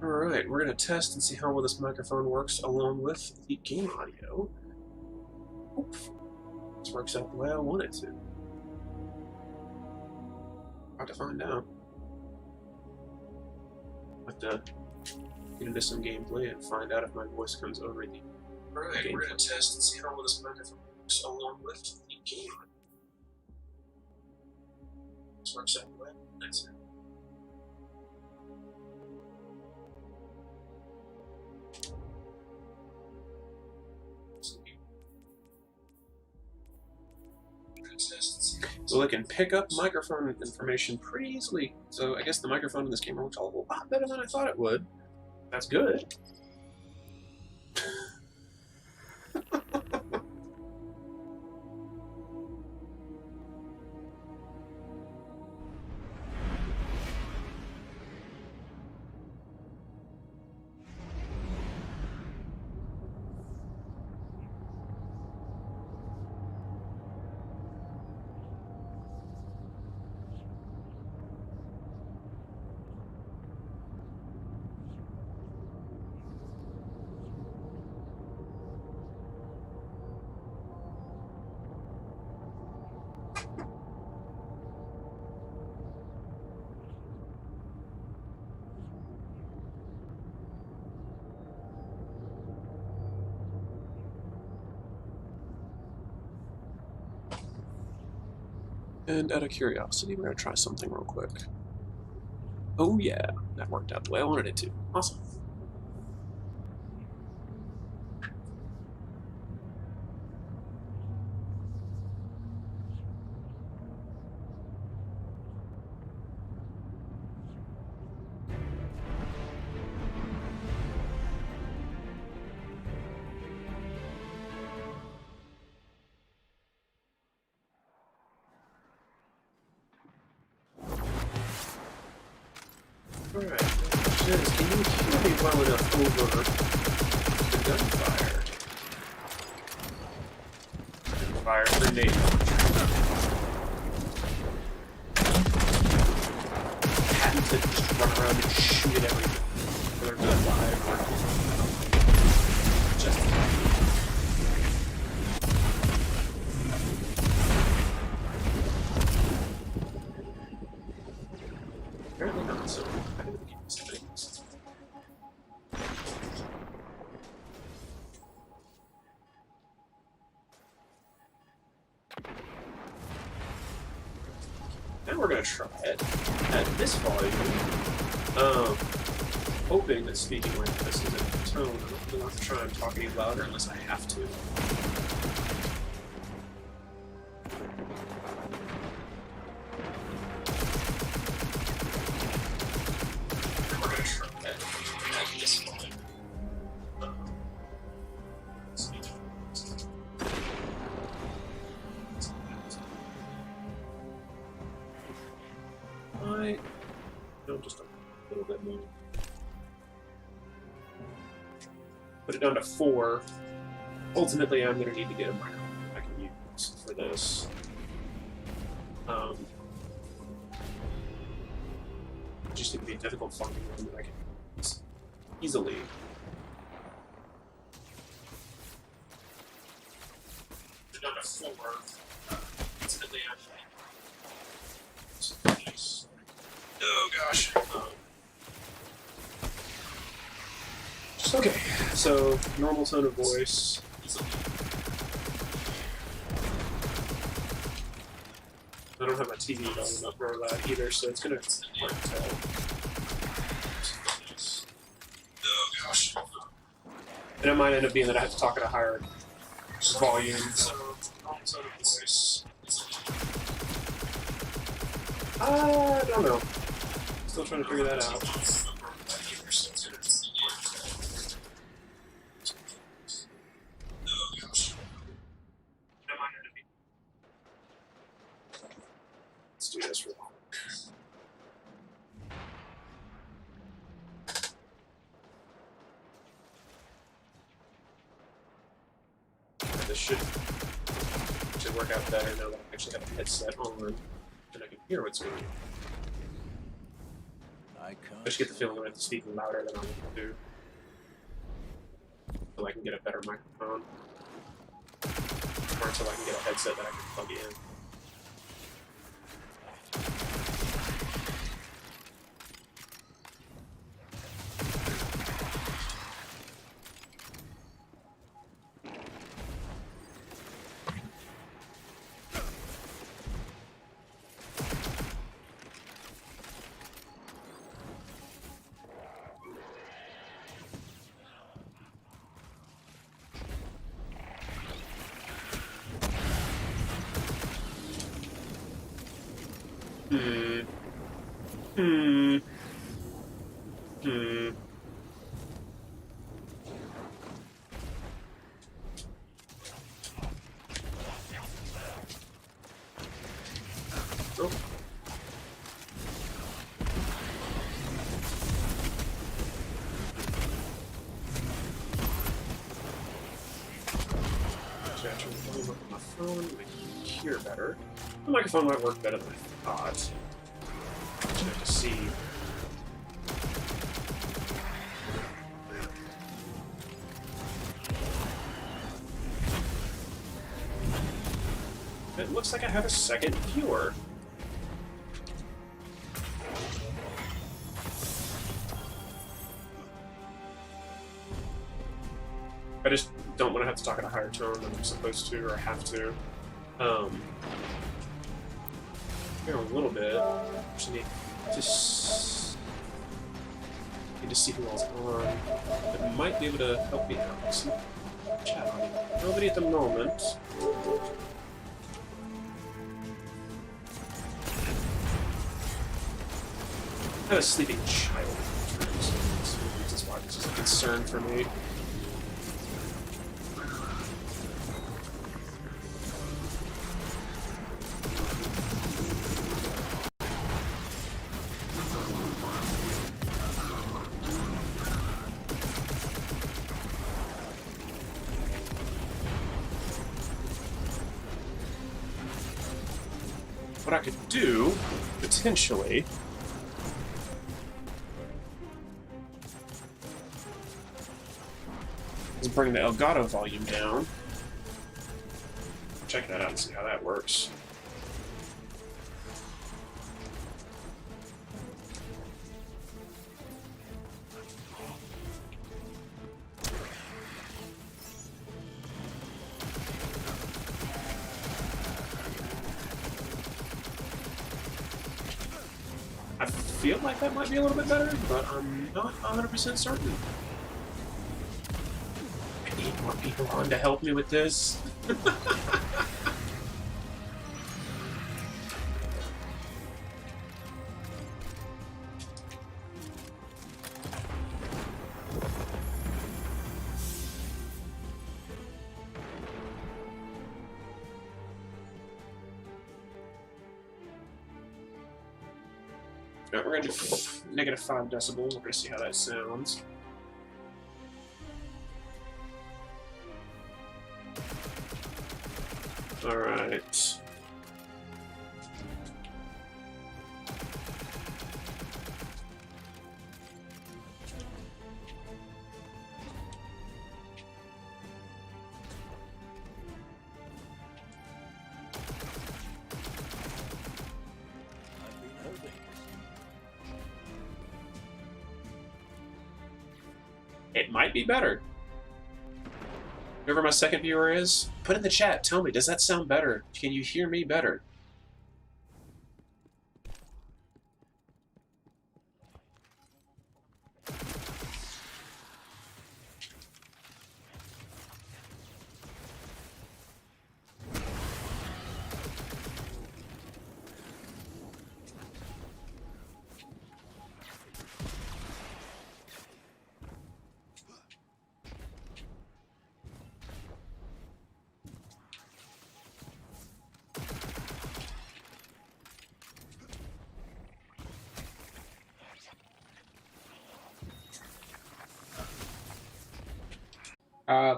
Alright, we're going to test and see how well this microphone works along with the game audio. Oof. This works out the way I want it to. About to find out. Have to get into some gameplay and find out if my voice comes over the Alright, we're going to test and see how well this microphone works along with the game audio. This works out the way I want it to. So I can pick up microphone information pretty easily. So I guess the microphone in this camera works a lot better than I thought it would. That's good. And out of curiosity, we're going to try something real quick. Oh yeah, that worked out the way I wanted it to. Awesome. Alright, can you hear me well enough over the gunfire? Fire grenade patented just run around and shoot at everything. Whether it's alive or just apparently not, so I didn't keep this things. Now we're gonna try it at this volume. Hoping that speaking like this is a tone. I don't have to try and talk any louder unless I have to. We're gonna try it at this volume. No, just a little bit more. Put it down to 4. Ultimately, I'm going to need to get a microphone I can use for this. Just need to be a difficult finding one that I can use easily. Put it down to 4. Ultimately, I'm nice. Oh gosh. Okay, so normal tone of voice. I don't have my TV volume up very loud either, so it's gonna be hard to tell. Oh gosh. And it might end up being that I have to talk at a higher volume. So normal tone of voice. I don't know. Still trying to figure that out. Let's do this real quick. This should work out better now that I actually have a headset on and I can hear what's going on. I just get the feeling that I have to speak louder than I want to do, so I can get a better microphone, or until I can get a headset that I can plug in. Oh. Actually, volume up on my phone, I can hear better. The microphone might work better than I thought. Just have to see. It looks like I have a second viewer. I just don't want to have to talk at a higher tone than I'm supposed to or have to. Here a little bit. Just need to see who else on that might be able to help me out. Some chat on it. Nobody at the moment. I have a sleeping child. This is why this is a concern for me. What I could do, potentially, is bring the Elgato volume down. Check that out and see how that works. I feel like that might be a little bit better, but I'm not 100% certain. I need more people on to help me with this. We're going to do -5 decibel. We're going to see how that sounds. Alright. It might be better. Whoever my second viewer is, put in the chat. Tell me, does that sound better? Can you hear me better?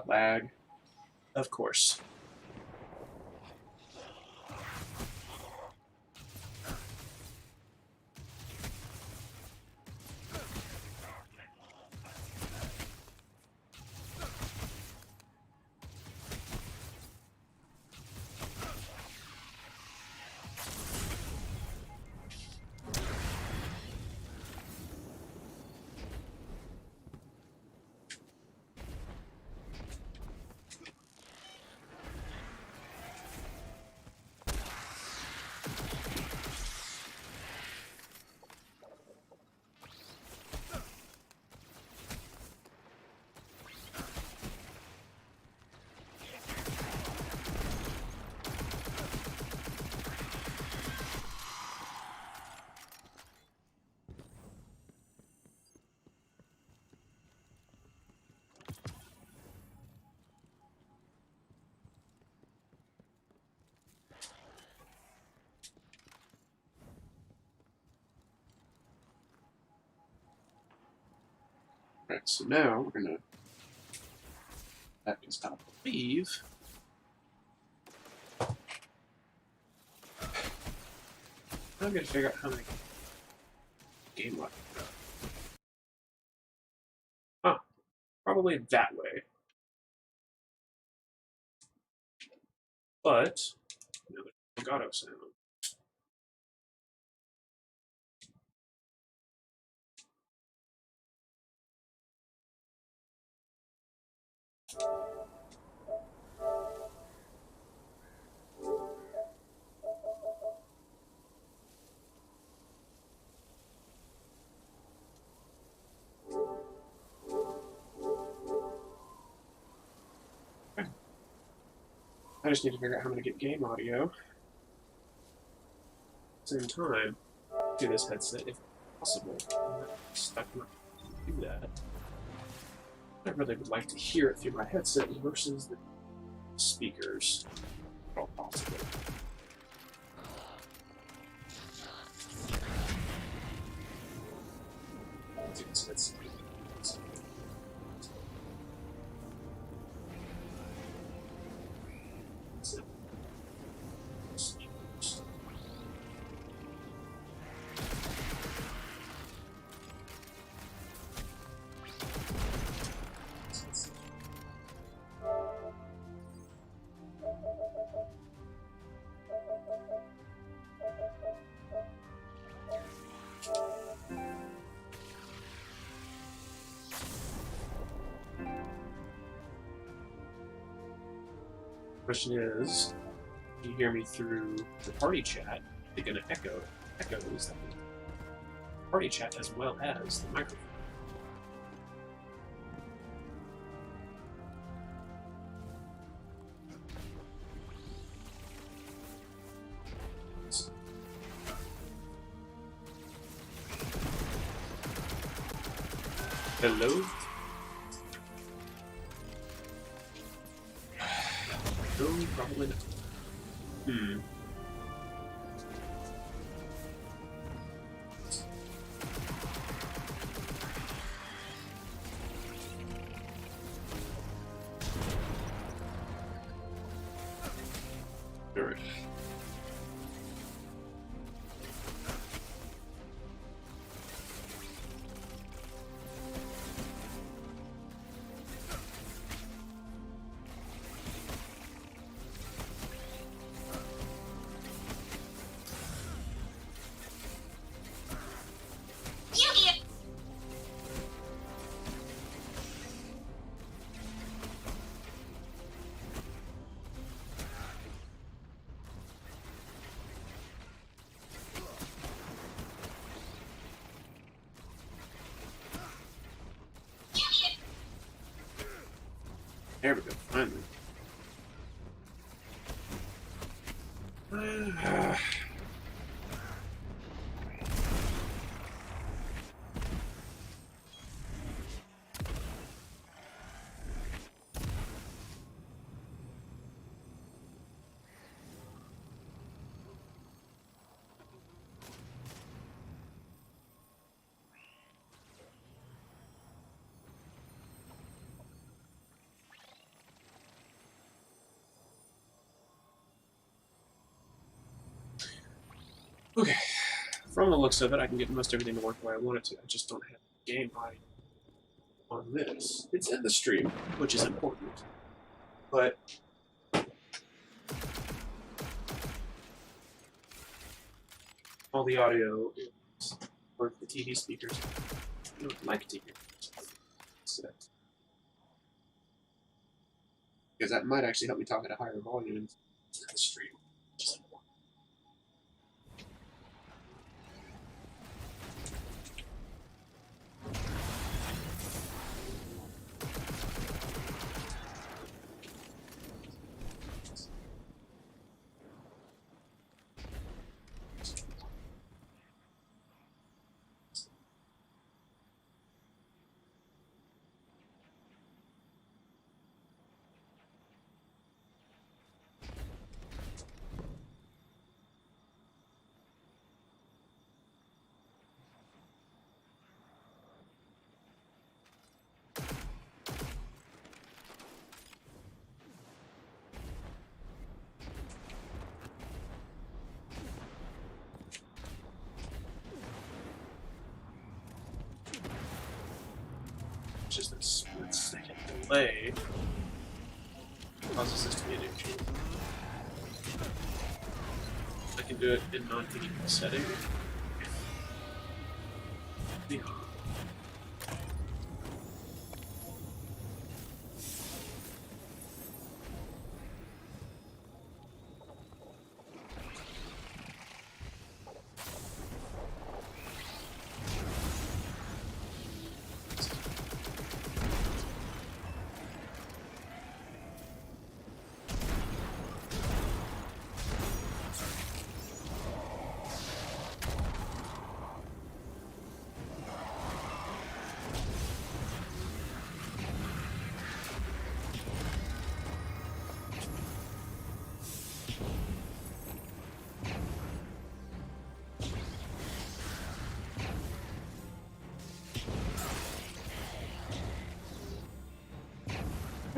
Lag. Of course. Right, so now we're gonna. That means I believe. I'm gonna figure out how many game left. Huh. Probably that way. But the Elgato sound. I just need to figure out how I'm going to get game audio. At the same time, do this headset if possible. I'm not stuck in do that. I really would like to hear it through my headset versus the speakers, if all possible. Let's question is, if you hear me through the party chat, it's going to echo the party chat as well as the microphone. Hello? No, probably not. Alright. There we go, finally. Okay, from the looks of it, I can get most everything to work the way I want it to. I just don't have game audio on this. It's in the stream, which is important, but all the audio is for the TV speakers. I don't like TV speakers. Because that might actually help me talk at a higher volume in the stream, which is important. Just a split-second delay causes this to be an issue. I can do it in non-PD setting. Yeah.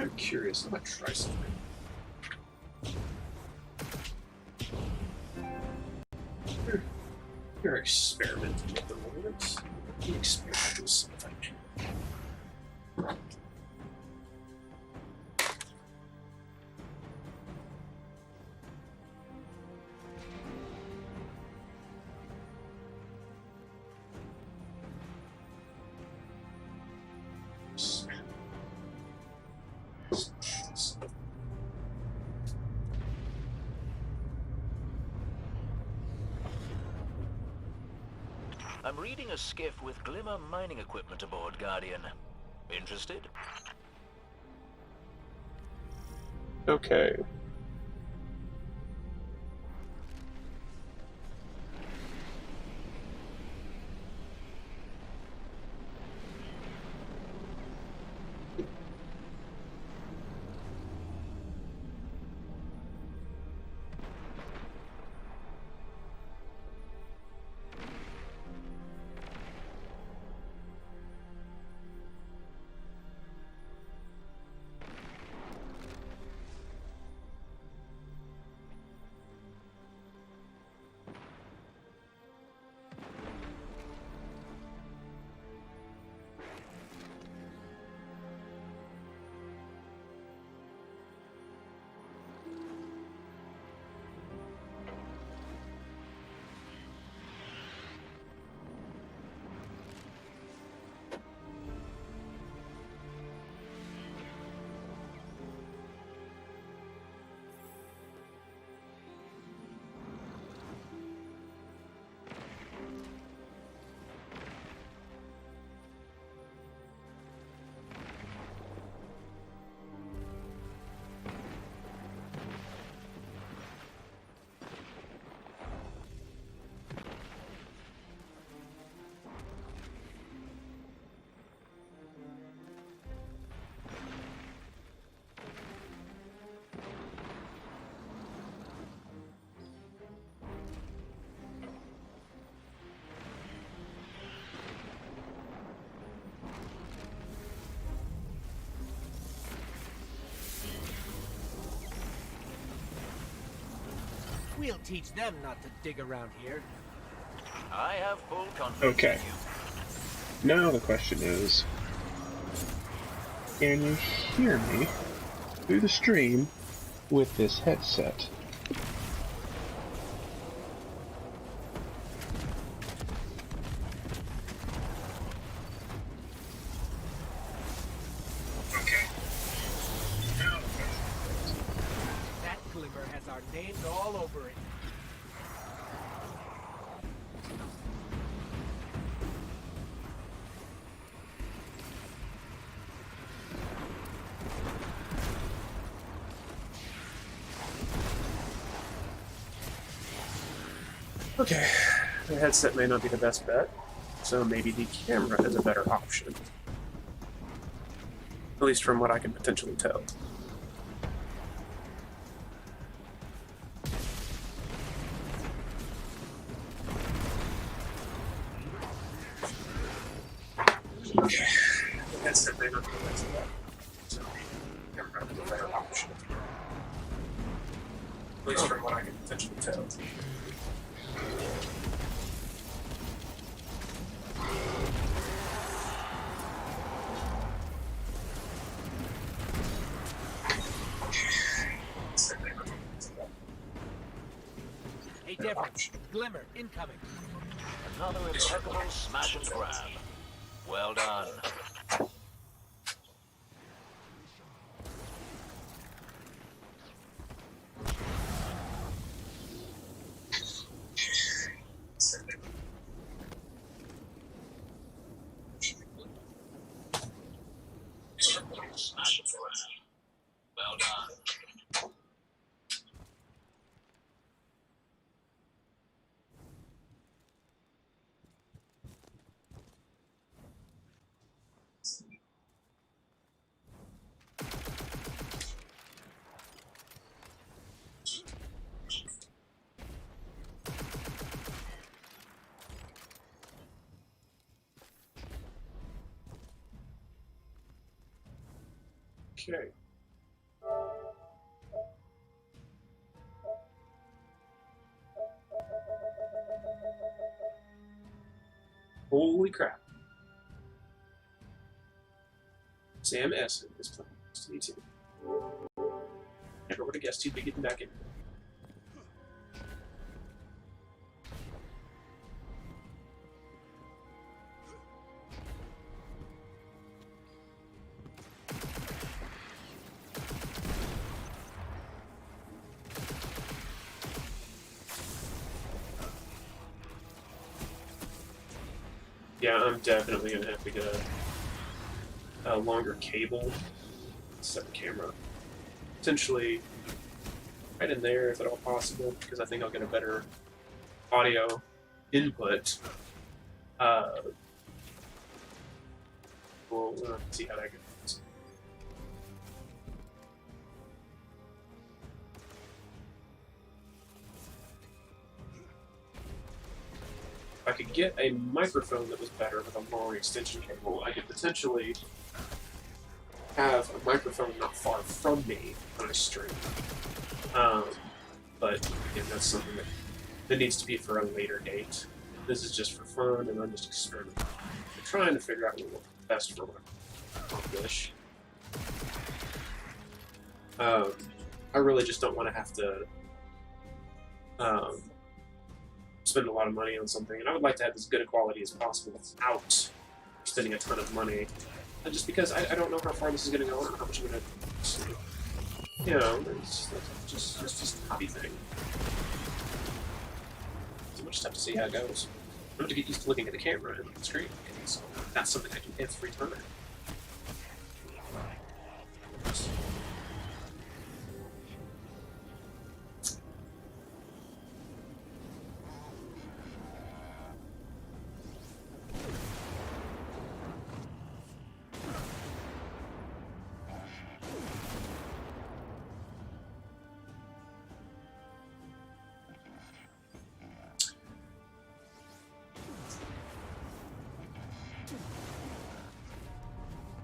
I'm curious. I might try something. You're experimenting at the moment. You experiment with something. I'm reading a skiff with Glimmer mining equipment aboard, Guardian. Interested? Okay. We'll teach them not to dig around here. I have full confidence Okay. in you. Now the question is, can you hear me through the stream with this headset? That Glimmer has our names all over it. Okay, the headset may not be the best bet, so maybe the camera is a better option. At least from what I can potentially tell. Okay, the headset may not be the best bet, so maybe the camera is a better option. At least from what I can potentially tell. Hey, Devon. Glimmer, incoming. Another impeccable smash and grab. Well done. Smash and grab. Well done. Okay. Holy crap. Sam Essen is playing Destiny 2. Never would have guessed he'd be getting back in. Yeah, I'm definitely gonna have to get a longer cable to set the camera. Potentially right in there if at all possible, because I think I'll get a better audio input. We'll see how that goes. If I could get a microphone that was better with a long extension cable, I could potentially have a microphone not far from me when I stream. But again, that's something that needs to be for a later date. This is just for fun, and I'm just experimenting. I'm trying to figure out what works best for what I accomplish. I really just don't want to have to spend a lot of money on something, and I would like to have as good a quality as possible without spending a ton of money. Just because I don't know how far this is going to go and how much I'm going to, you know, it's just a hobby thing. So we'll just have to see how it goes. I'm going to get used to looking at the camera and the screen, so that's something I do every time.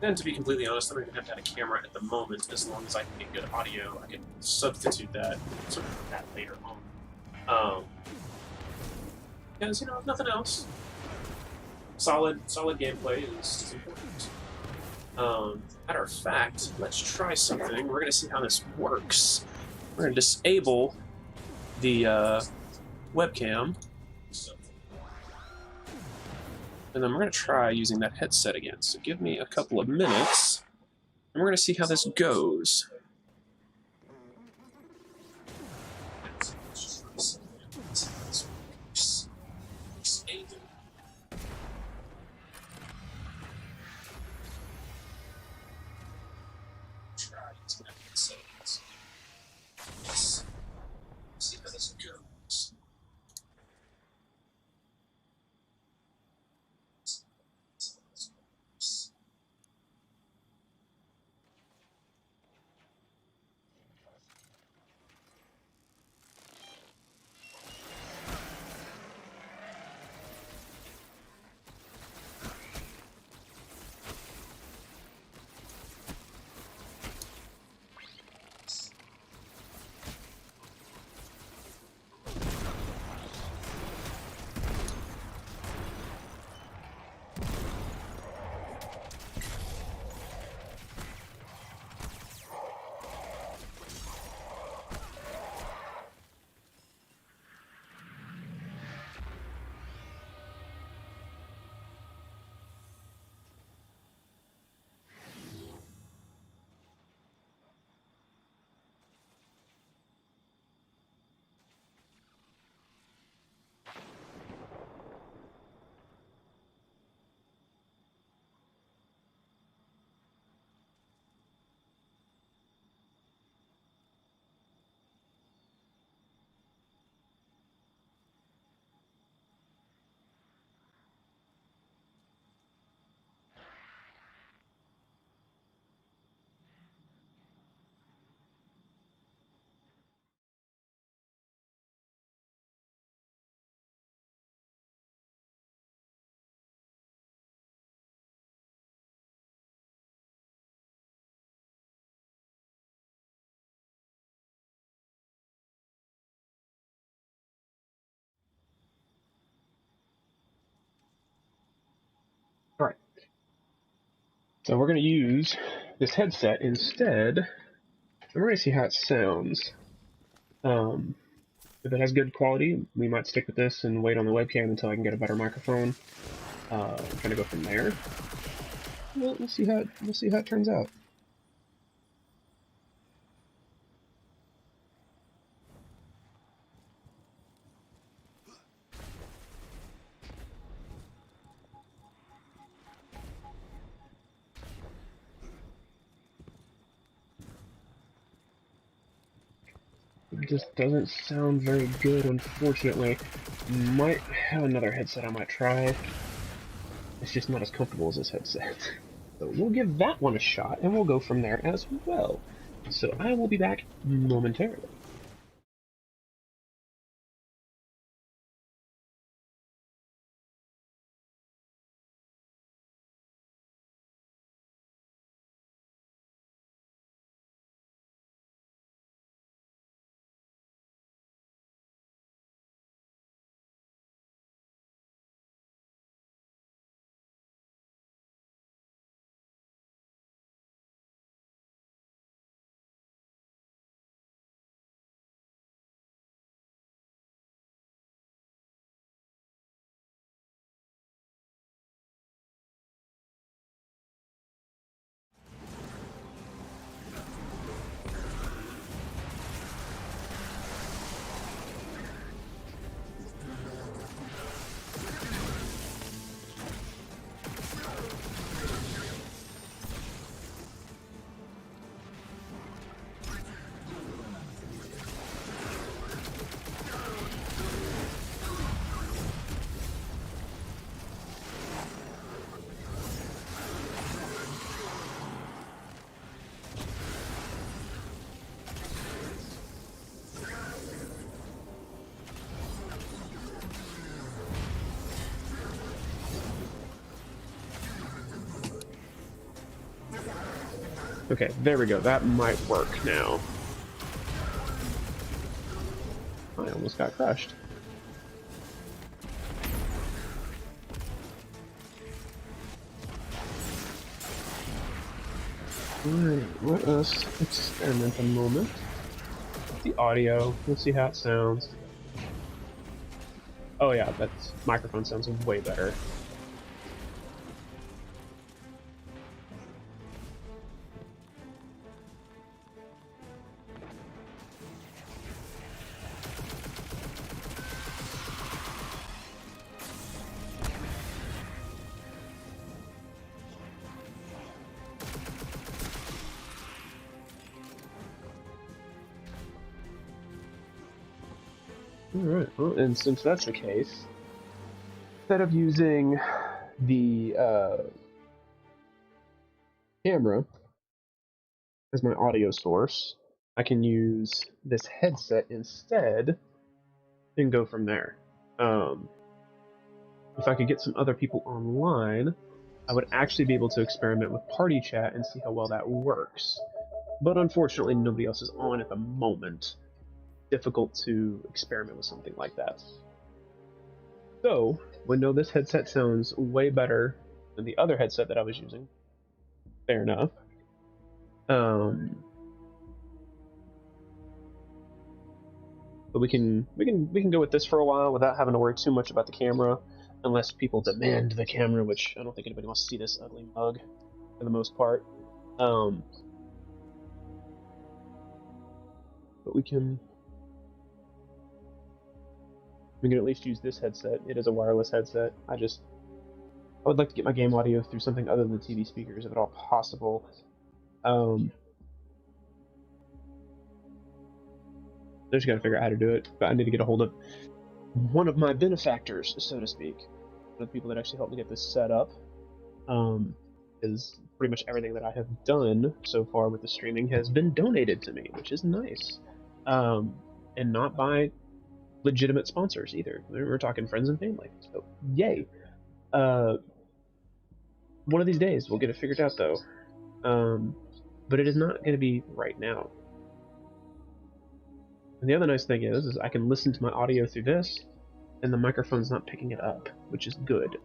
And to be completely honest, I don't even have to have a camera at the moment. As long as I can get good audio, I can substitute that sort of that later on. Because, you know, if nothing else, solid gameplay is important. Matter of fact, let's try something. We're going to see how this works. We're going to disable the webcam. And then we're going to try using that headset again. So give me a couple of minutes, and we're going to see how this goes. See how this goes. So we're going to use this headset instead, and we're going to see how it sounds. If it has good quality, we might stick with this and wait on the webcam until I can get a better microphone. I'm trying to go from there. We'll see how it turns out. It just doesn't sound very good, unfortunately. Might have another headset I might try. It's just not as comfortable as this headset. So we'll give that one a shot, and we'll go from there as well. So I will be back momentarily. Okay, there we go. That might work now. I almost got crushed. Alright, let us experiment a moment. The audio, let's see how it sounds. Oh yeah, that microphone sounds way better. Alright, well, and since that's the case, instead of using the camera as my audio source, I can use this headset instead and go from there. If I could get some other people online, I would actually be able to experiment with party chat and see how well that works. But unfortunately, nobody else is on at the moment. Difficult to experiment with something like that. So, we know this headset sounds way better than the other headset that I was using. Fair enough. But we can go with this for a while without having to worry too much about the camera, unless people demand the camera, which I don't think anybody wants to see this ugly mug for the most part. But we can at least use this headset. It is a wireless headset. I would like to get my game audio through something other than TV speakers, if at all possible. I just gotta figure out how to do it, but I need to get a hold of one of my benefactors, so to speak. One of the people that actually helped me get this set up. Is pretty much everything that I have done so far with the streaming has been donated to me, which is nice. And not by legitimate sponsors either. We're talking friends and family, so yay. One of these days we'll get it figured out though. But it is not going to be right now. And the other nice thing is I can listen to my audio through this, and the microphone's not picking it up, which is good.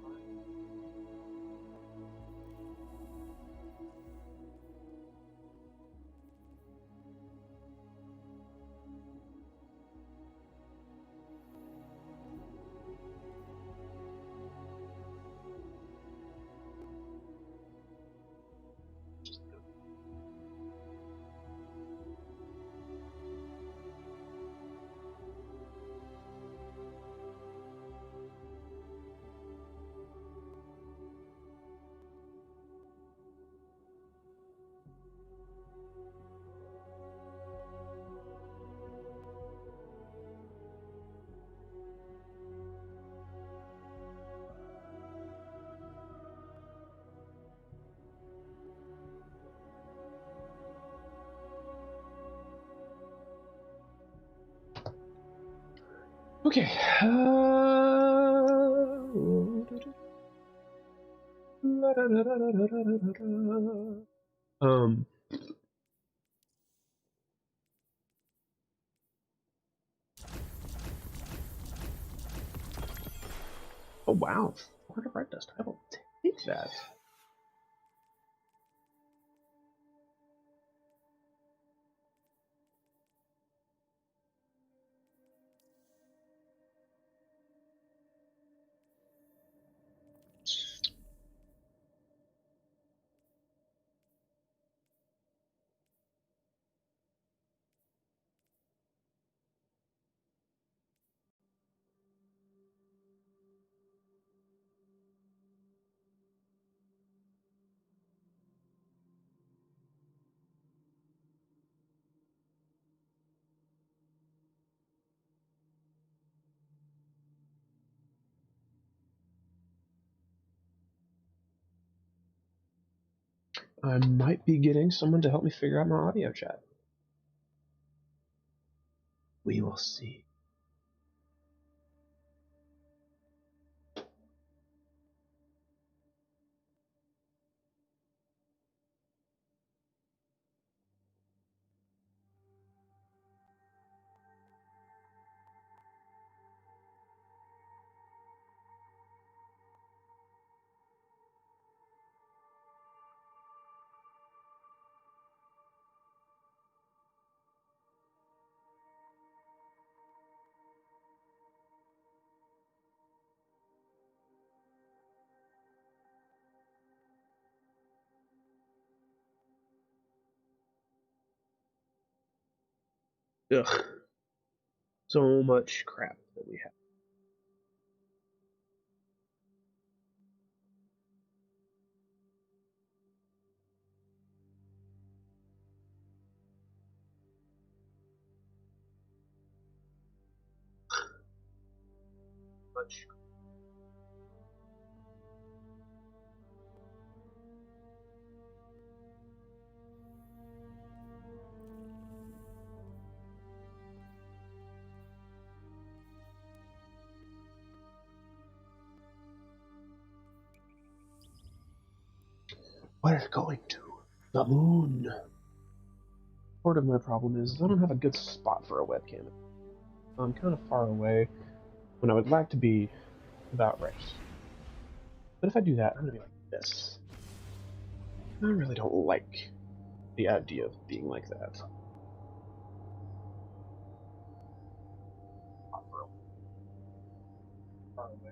Okay. Um. Oh wow, 400 red dust. I will take that. I might be getting someone to help me figure out my audio chat. We will see. Ugh. So much crap that we have. Much. We're going to the moon. Part of my problem is I don't have a good spot for a webcam. I'm kind of far away when I would like to be about right. But if I do that, I'm gonna be like this. I really don't like the idea of being like that. Far away.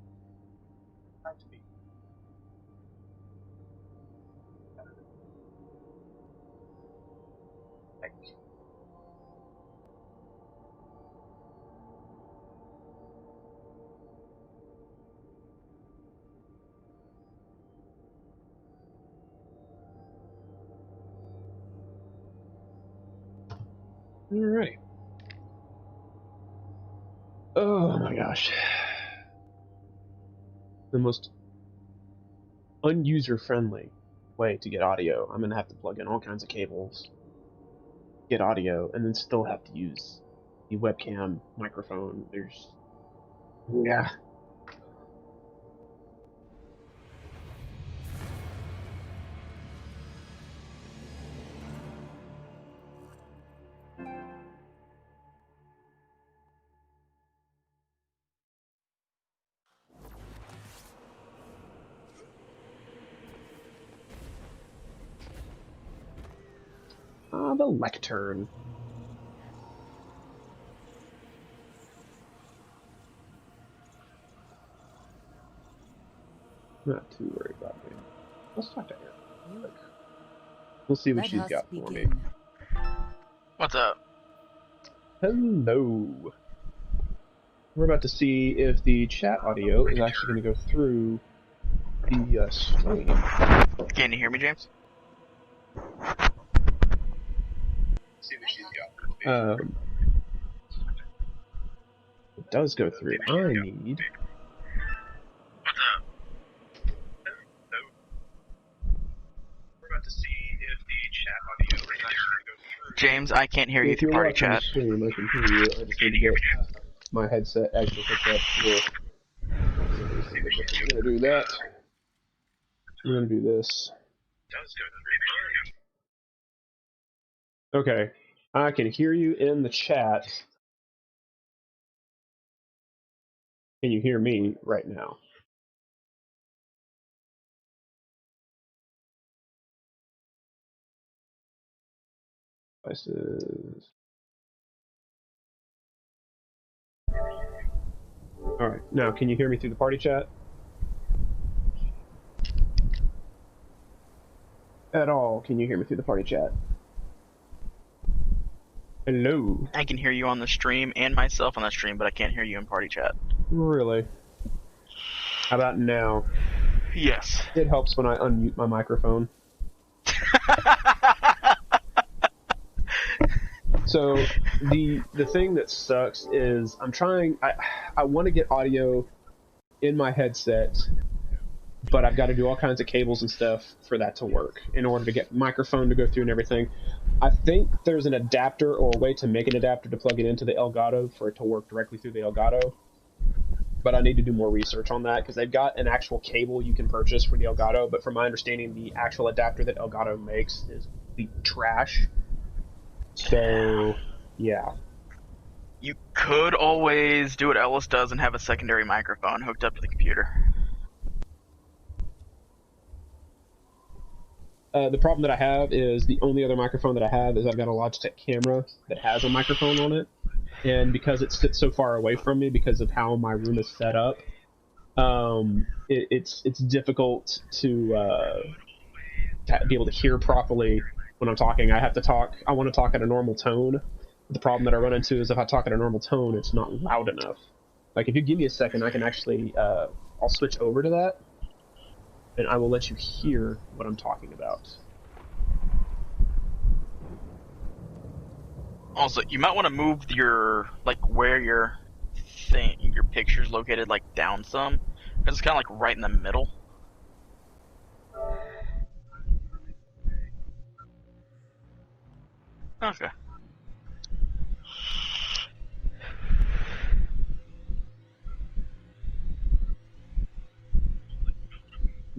I like to be. Like. Alright. Oh my gosh. The most unuser-friendly way to get audio. I'm gonna have to plug in all kinds of cables, get audio, and then still have to use the webcam microphone. There's... yeah. The lectern. Not too worried about me. Let's talk to her. We'll see what she's got for me. What's up? Hello. We're about to see if the chat audio is actually going to go through the stream. Can you hear me, James? See what she's got. It does go through. I need. What's up? We're about to see if the chat audio is actually going to go through. James, I can't hear you through party chat. Stream, I can hear you. I just need to get my headset actually picks up your. We're gonna do that. We're gonna do this. Okay, I can hear you in the chat. Can you hear me right now? Devices. All right, now can you hear me through the party chat? At all? Can you hear me through the party chat? Hello. I can hear you on the stream and myself on the stream, but I can't hear you in party chat. Really? How about now? Yes. It helps when I unmute my microphone. So the thing that sucks is I want to get audio in my headset, but I've got to do all kinds of cables and stuff for that to work in order to get microphone to go through and everything. I think there's an adapter or a way to make an adapter to plug it into the Elgato for it to work directly through the Elgato. But I need to do more research on that because they've got an actual cable you can purchase for the Elgato, but from my understanding, the actual adapter that Elgato makes is complete trash. So, yeah. You could always do what Ellis does and have a secondary microphone hooked up to the computer. The problem that I have is the only other microphone that I have is I've got a Logitech camera that has a microphone on it. And because it sits so far away from me because of how my room is set up, it's difficult to be able to hear properly when I'm talking. I want to talk at a normal tone. But the problem that I run into is if I talk at a normal tone, it's not loud enough. Like, if you give me a second, I can actually, I'll switch over to that, and I will let you hear what I'm talking about. Also, you might want to move your, like, where your picture's located, like, down some, because it's kind of, like, right in the middle. Okay.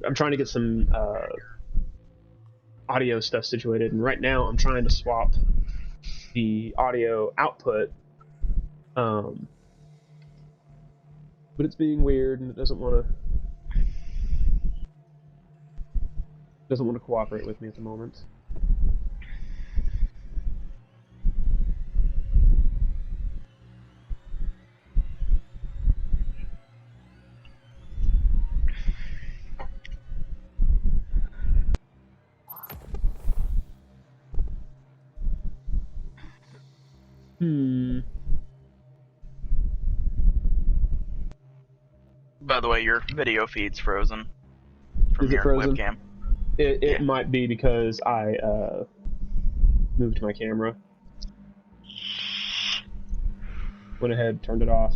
I'm trying to get some audio stuff situated, and right now I'm trying to swap the audio output, but it's being weird and it doesn't want to cooperate with me at the moment. By the way, your video feed's frozen from Is it your frozen? webcam. It might be because I moved my camera. Went ahead, turned it off.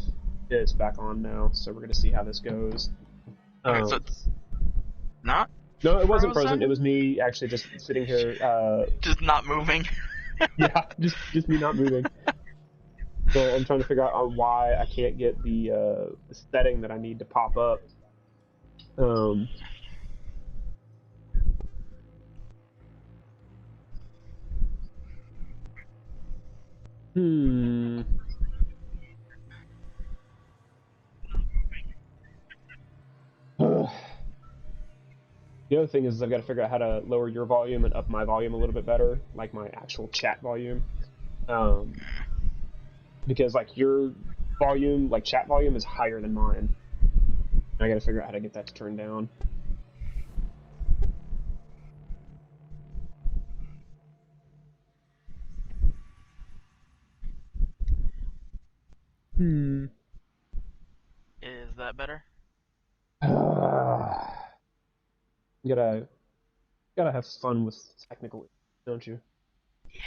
It's back on now, so we're gonna see how this goes. Okay, so it's not? No, it wasn't frozen. It was me actually just sitting here. Just not moving. Yeah, just me not moving. So I'm trying to figure out why I can't get the setting that I need to pop up. The other thing is I've got to figure out how to lower your volume and up my volume a little bit better, like my actual chat volume. Because like your volume, like chat volume, is higher than mine. I got to figure out how to get that to turn down. Is that better? You gotta have fun with technical, don't you? Yeah.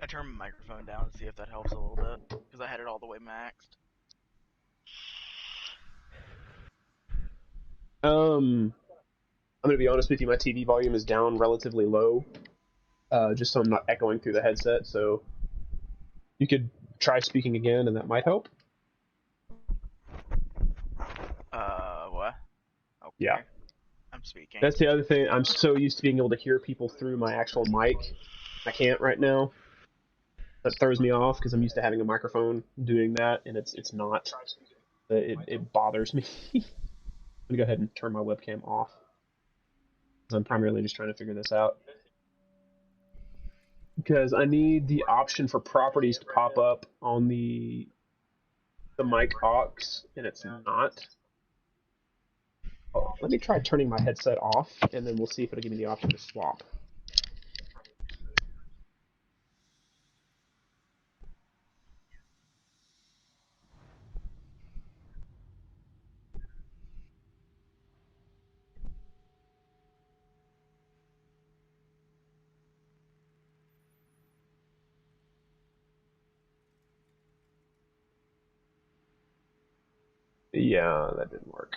I turned my microphone down to see if that helps a little bit, because I had it all the way maxed. I'm gonna be honest with you. My TV volume is down relatively low, just so I'm not echoing through the headset. So you could try speaking again, and that might help. What? Okay. Yeah. I'm speaking. That's the other thing. I'm so used to being able to hear people through my actual mic. I can't right now. That throws me off because I'm used to having a microphone doing that, and it's not. It bothers me. I'm gonna go ahead and turn my webcam off. I'm primarily just trying to figure this out. Because I need the option for properties to pop up on the mic aux, and it's not. Oh, let me try turning my headset off, and then we'll see if it'll give me the option to swap. Yeah, that didn't work.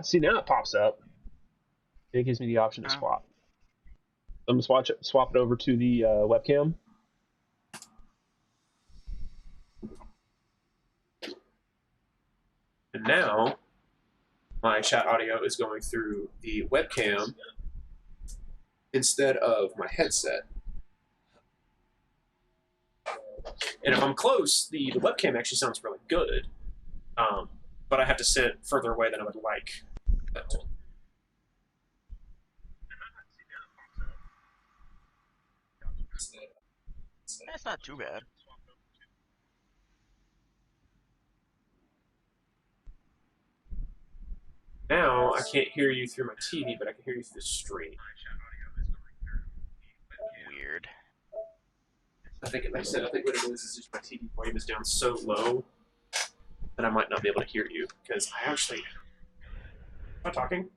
See, now it pops up. It gives me the option to swap. I'm gonna swap it over to the webcam. And now, my chat audio is going through the webcam instead of my headset. And if I'm close, the webcam actually sounds really good. But I have to sit further away than I would like. That's not too bad. Now I can't hear you through my TV, but I can hear you through the stream. Weird. I think, like I said, I think what it is just my TV volume is down so low that I might not be able to hear you, because I actually... Am I talking?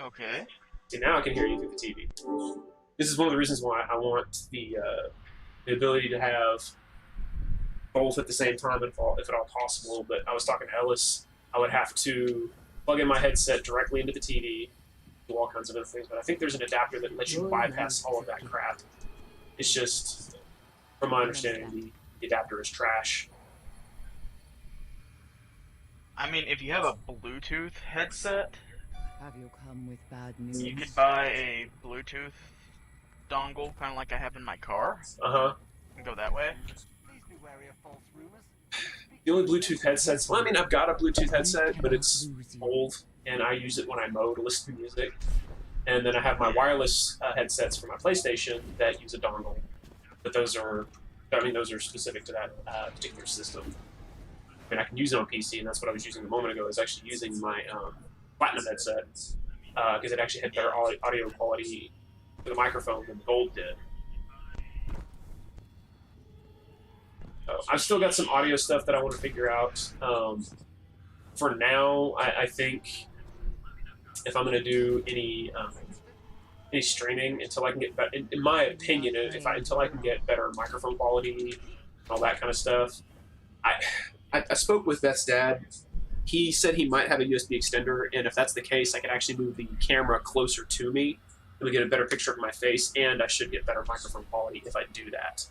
Okay. See, now I can hear you through the TV. This is one of the reasons why I want the ability to have both at the same time, if at all possible. But I was talking to Ellis, I would have to plug in my headset directly into the TV, do all kinds of other things. But I think there's an adapter that lets you bypass all of that crap. It's just, from my understanding, the adapter is trash. I mean, if you have a Bluetooth headset, Have you come with bad news? you could buy a Bluetooth dongle, kind of like I have in my car, Uh-huh. and go that way. Please be wary of false rumors. The only Bluetooth headsets, well, I mean, I've got a Bluetooth headset, but it's old, and I use it when I mow to listen to music. And then I have my wireless headsets for my PlayStation that use a dongle. But those are specific to that particular system. I mean, I can use it on PC, and that's what I was using a moment ago. I was actually using my Platinum headset, because it actually had better audio quality for the microphone than the Gold did. I've still got some audio stuff that I want to figure out. For now, I think if I'm going to do any streaming until I can get better, in my opinion, until I can get better microphone quality and all that kind of stuff. I spoke with Beth's dad. He said he might have a USB extender, and if that's the case, I could actually move the camera closer to me and we get a better picture of my face, and I should get better microphone quality if I do that.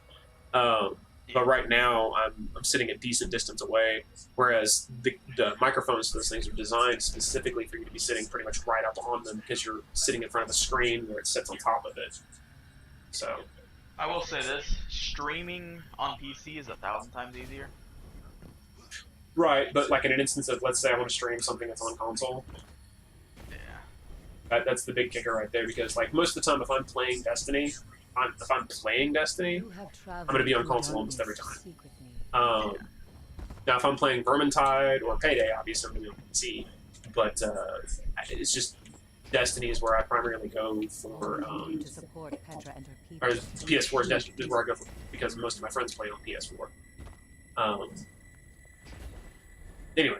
But right now, I'm sitting a decent distance away, whereas the microphones to those things are designed specifically for you to be sitting pretty much right up on them because you're sitting in front of the screen where it sits on top of it. So, I will say this, streaming on PC is 1,000 times easier. right, but like in an instance of, let's say I want to stream something that's on console, Yeah. that's the big kicker right there, because like most of the time if I'm playing Destiny, I'm going to be on console almost every time. Now, if I'm playing Vermintide or Payday, obviously I'm going to be on PC. But it's just, Destiny is where I primarily go for. To support Petra and her people. Or PS4 is Destiny is where I go for because most of my friends play on PS4. Anyway.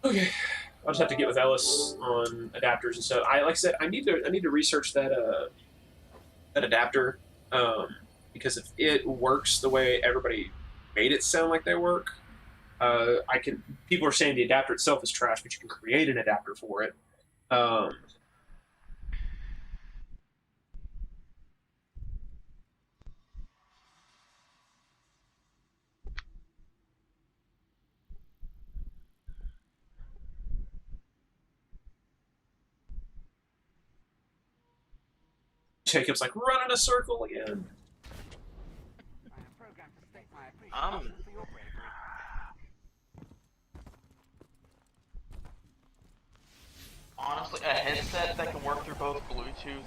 Okay, I'll just have to get with Ellis on adapters and stuff. Like I said, I need to research that that adapter because if it works the way everybody made it sound like they work, people are saying the adapter itself is trash, but you can create an adapter for it. Jacob's like, run in a circle again. Honestly, a headset that can work through both Bluetooth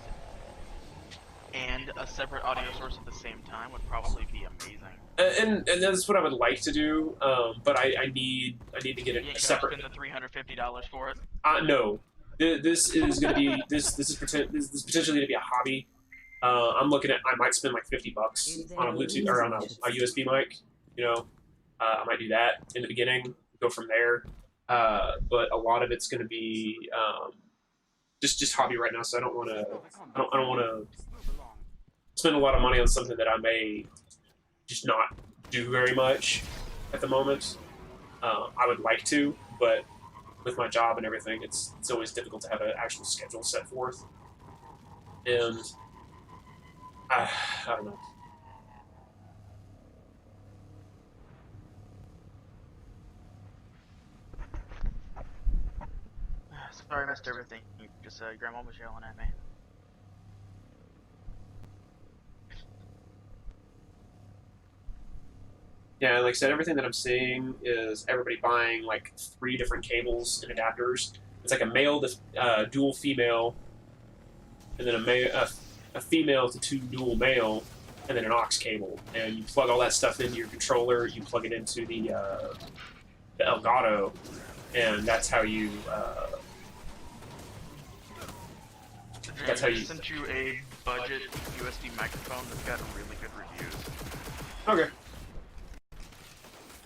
and a separate audio source at the same time would probably be amazing. And that's what I would like to do, but I need to get a separate. Spend the $350 for it. No, this is going to be this is potentially going to be a hobby. I'm looking at I might spend like $50 on a Bluetooth or on a USB mic. You know, I might do that in the beginning, go from there. But a lot of it's going to be just hobby right now. So I don't want to spend a lot of money on something that I may just not do very much at the moment. I would like to, but with my job and everything, it's always difficult to have an actual schedule set forth. And I don't know. Sorry, I missed everything. Just Grandma was yelling at me. Yeah, like I said, everything that I'm seeing is everybody buying like 3 different cables and adapters. It's like a male to dual female, and then a female to 2 dual male, and then an aux cable. And you plug all that stuff into your controller. You plug it into the Elgato, and that's how you. That's how you. I sent you a budget USB microphone that's got really good reviews. Okay.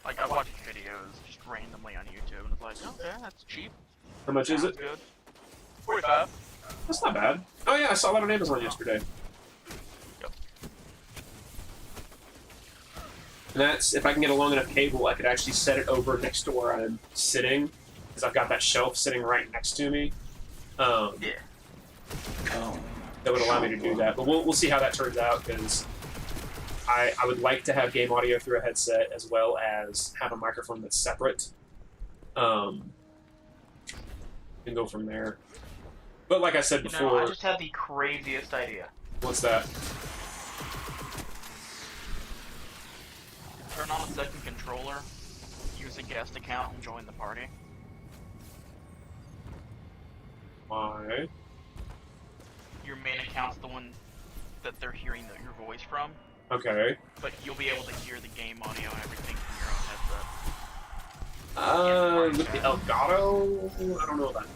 Like, I watched videos just randomly on YouTube, and it's like, okay, that's cheap. How much is it? Good. 45. That's not bad. Oh yeah, I saw that on Amazon yesterday. Yep. And that's if I can get a long enough cable, I could actually set it over next to where I'm sitting, because I've got that shelf sitting right next to me. Yeah. That would allow me to do that, but we'll see how that turns out, because I would like to have game audio through a headset as well as have a microphone that's separate. And go from there. But like I said before, I just had the craziest idea. What's that? Turn on a second controller, use a guest account, and join the party. Why? Your main account's the one that they're hearing your voice from. Okay. But you'll be able to hear the game audio and everything from your own headset. With the Elgato, I don't know about that.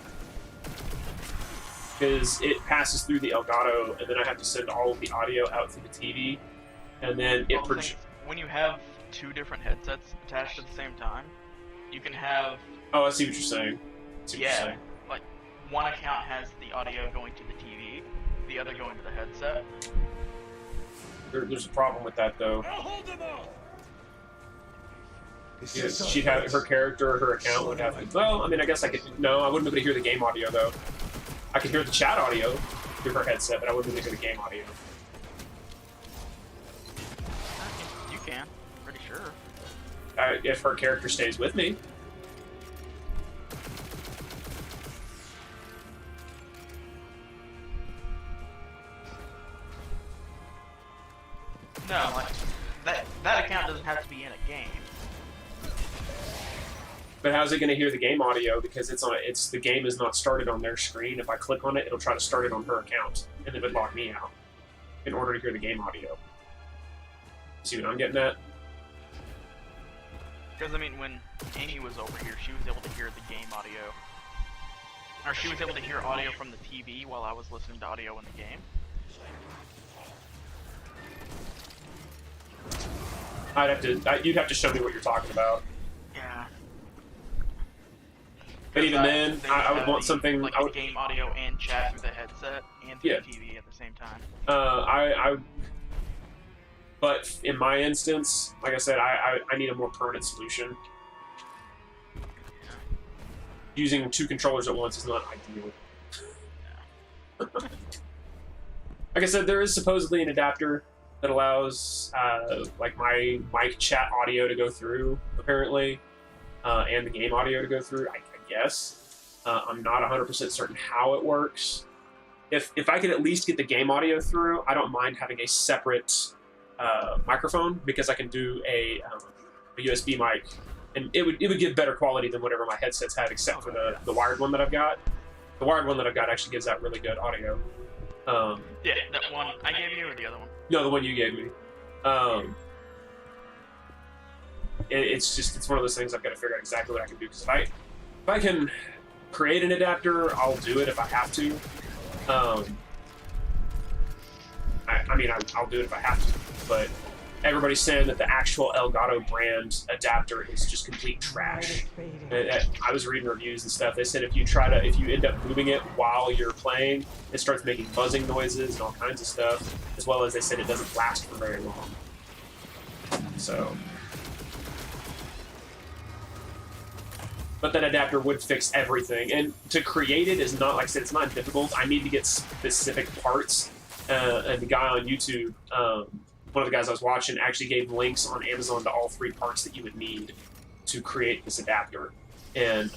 Because it passes through the Elgato, and then I have to send all of the audio out through the TV, and then it projects. When you have 2 different headsets attached at the same time, you can have. Oh, I see what you're saying. I see what you're saying. Like one account has the audio going to the TV, the other going to the headset. There's a problem with that, though. Yeah, she'd have her character or her account would have. Well, I mean, I guess I could. No, I wouldn't be able to hear the game audio though. I could hear the chat audio through her headset, but I wouldn't be able to hear the game audio. You can, pretty sure. If her character stays with me. No, like that account doesn't have to be in a game. But how's it going to hear the game audio? Because the game is not started on their screen. If I click on it, it'll try to start it on her account, and it would lock me out in order to hear the game audio. See what I'm getting at? Because, I mean, when Amy was over here, she was able to hear the game audio. Or she was able to hear audio from the TV while I was listening to audio in the game. You'd have to show me what you're talking about. Yeah. But even then, I would want something. Like I would, game audio and chat through the headset and through Yeah. the TV at the same time. But in my instance, like I said, I need a more permanent solution. Using 2 controllers at once is not ideal. Like I said, there is supposedly an adapter that allows like my mic chat audio to go through, apparently, and the game audio to go through. I guess I'm not 100% certain how it works. If I could at least get the game audio through, I don't mind having a separate microphone, because I can do a USB mic, and it would give better quality than whatever my headsets have, except for the wired one that I've got. The wired one that I've got actually gives out really good audio. Yeah, that one I gave you or the other one? No, the one you gave me. It's one of those things I've got to figure out exactly what I can do, because if I can create an adapter, I'll do it if I have to. I'll do it if I have to, but everybody's saying that the actual Elgato brand adapter is just complete trash. I was reading reviews and stuff. They said if you end up moving it while you're playing, it starts making buzzing noises and all kinds of stuff, as well as they said it doesn't last for very long. So, but that adapter would fix everything, and to create it is not, like I said, it's not difficult. I need to get specific parts, and the guy on YouTube, one of the guys I was watching, actually gave links on Amazon to all 3 parts that you would need to create this adapter. And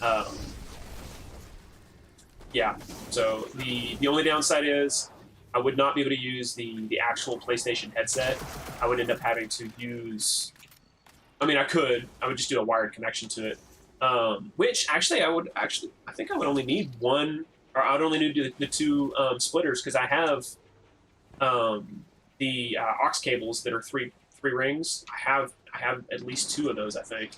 yeah, so the only downside is I would not be able to use the actual PlayStation headset. I would end up having to use, I would just do a wired connection to it. Which actually I think I would only need one, or I would only need the 2 splitters, because I have the aux cables that are three rings. I have at least 2 of those, I think.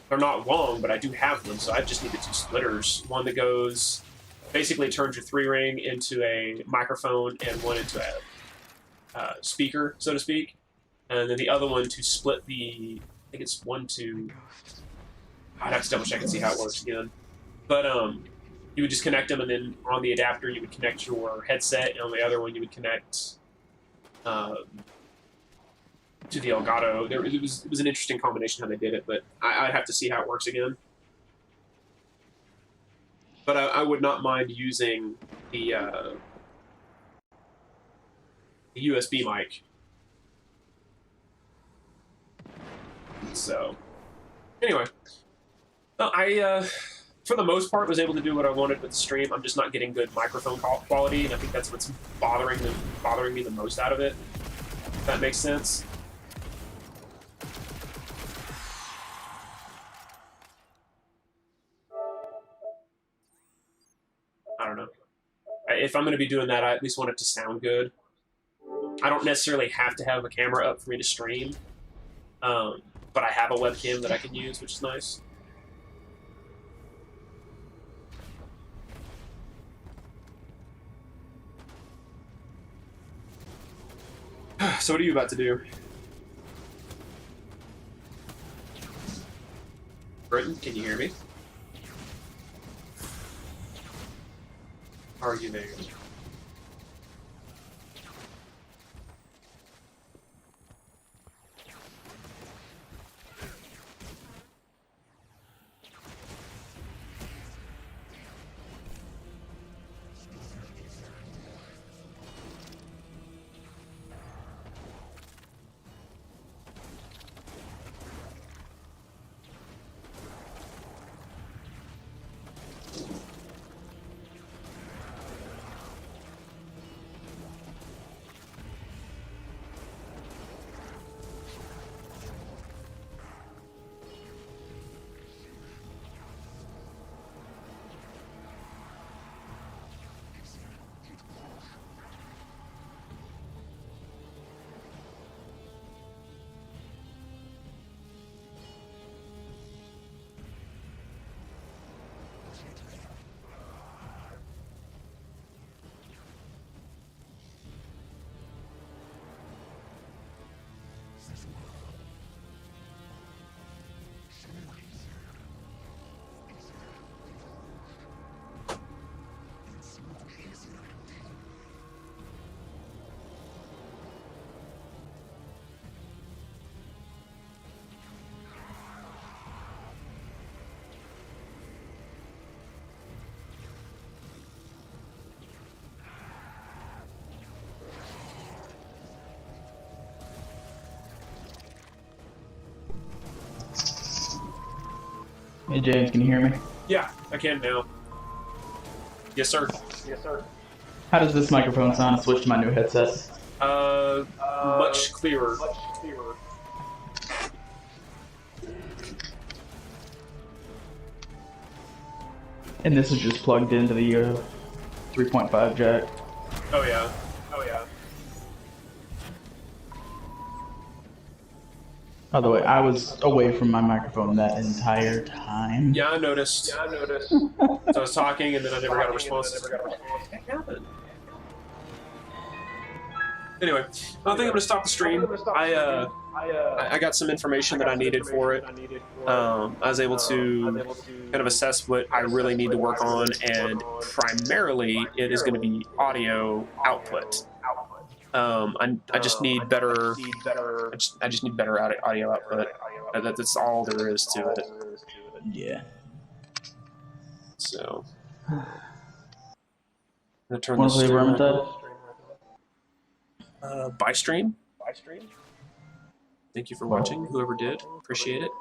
They're not long, but I do have them, so I just need the 2 splitters. One that goes, basically turns your 3-ring into a microphone, and one into a speaker, so to speak. And then the other one to split I think it's 1 to... I'd have to double check and see how it works again. But you would just connect them, and then on the adapter you would connect your headset, and on the other one you would connect to the Elgato. It was an interesting combination how they did it, but I'd have to see how it works again. But I would not mind using the USB mic. So, anyway, I for the most part was able to do what I wanted with the stream. I'm just not getting good microphone quality, and I think that's what's bothering me the most out of it. If that makes sense. I don't know. If I'm going to be doing that, I at least want it to sound good. I don't necessarily have to have a camera up for me to stream, but I have a webcam that I can use, which is nice. So what are you about to do? Britton, can you hear me? Are you there? Hey James, can you hear me? Yeah, I can now. Yes, sir. Yes, sir. How does this microphone sound? I switched to my new headset. Much clearer. And this is just plugged into the 3.5 jack. Oh yeah. Oh yeah. By the way, I was away from my microphone that entire time. Yeah, I noticed. So I was talking, and then I never got a response. What happened? Anyway, I think I'm gonna stop the stream. I got some information that I needed for it. I was able to kind of assess what I really need to work on, and primarily it is going to be audio output. I just need better. I just need better audio output. That's all there is to it. Yeah. So. I'm gonna turn Want this to play stream Vermintide? by stream. Thank you for watching, whoever did. Appreciate it.